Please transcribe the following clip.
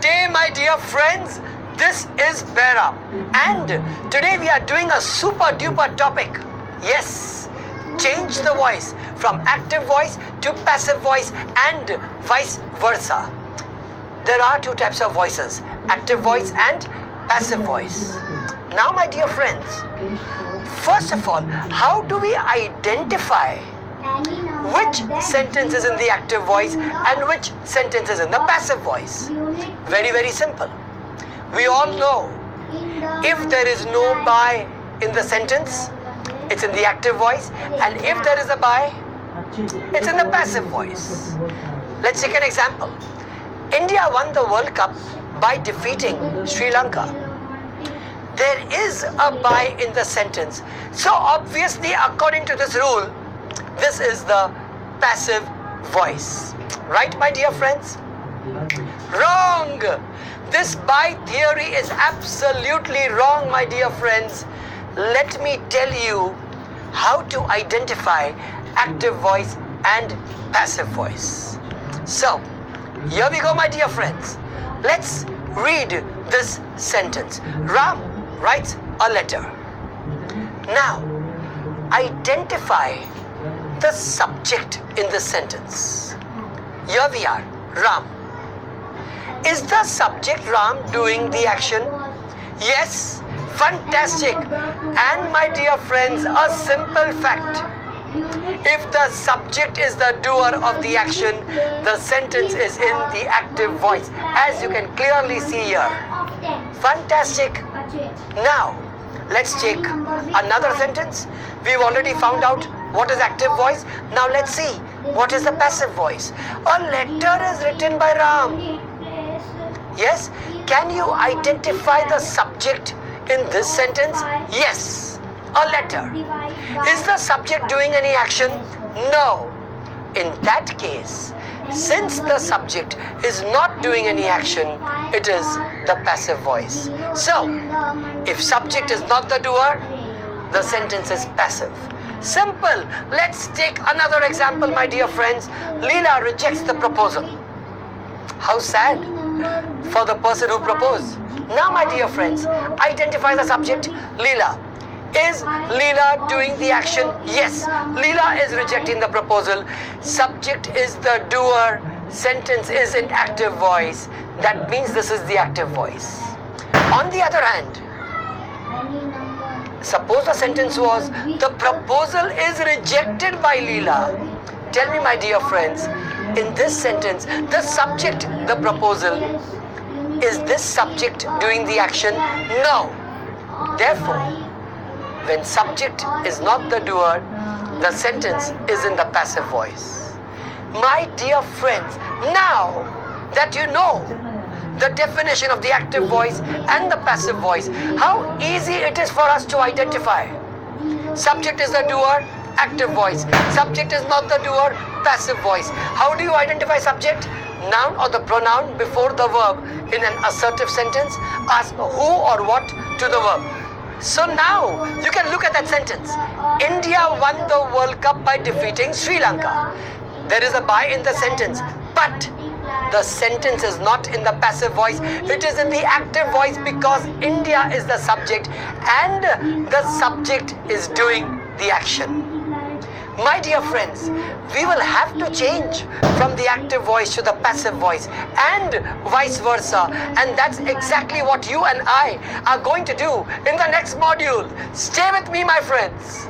day, my dear friends. This is Behram, and today we are doing a super duper topic. Yes, change the voice from active voice to passive voice and vice versa. There are two types of voices, active voice and passive voice. Now, my dear friends, first of all, how do we identify which sentence is in the active voice and which sentence is in the passive voice? Very, very simple. We all know if there is no by in the sentence, it's in the active voice, and if there is a by, it's in the passive voice. Let's take an example. India won the World Cup by defeating Sri Lanka. There is a by in the sentence. So obviously, according to this rule, this is the passive voice. Right, my dear friends? Wrong! This by theory is absolutely wrong, my dear friends. Let me tell you how to identify active voice and passive voice. So, here we go, my dear friends. Let's read this sentence. Ram writes a letter. Now, identify the subject in the sentence. Here we are, Ram. Is the subject Ram doing the action? Yes, fantastic. And my dear friends, a simple fact. If the subject is the doer of the action, the sentence is in the active voice, as you can clearly see here. Fantastic. Now, let's take another sentence. We've already found out what is active voice. Now let's see what is the passive voice. A letter is written by Ram. Yes, can you identify the subject in this sentence? Yes, a letter. Is the subject doing any action? No. In that case, since the subject is not doing any action, it is the passive voice. So, if subject is not the doer, the sentence is passive. Simple. Let's take another example, my dear friends. Leela rejects the proposal. How sad for the person who proposed. Now, my dear friends, identify the subject, Leela. Is Leela doing the action? Yes, Leela is rejecting the proposal. Subject is the doer. Sentence is in active voice. That means this is the active voice. On the other hand, suppose the sentence was, the proposal is rejected by Leela. Tell me, my dear friends, in this sentence, the subject, the proposal, is this subject doing the action? No. Therefore, when subject is not the doer, the sentence is in the passive voice. My dear friends, now that you know the definition of the active voice and the passive voice, how easy it is for us to identify. Subject is the doer, active voice. Subject is not the doer, passive voice. How do you identify subject? Noun or the pronoun before the verb in an assertive sentence. Ask who or what to the verb. So now you can look at that sentence. India won the World Cup by defeating Sri Lanka. There is a by in the sentence, but the sentence is not in the passive voice. It is in the active voice because India is the subject and the subject is doing the action. My dear friends, we will have to change from the active voice to the passive voice and vice versa. And that's exactly what you and I are going to do in the next module. Stay with me, my friends.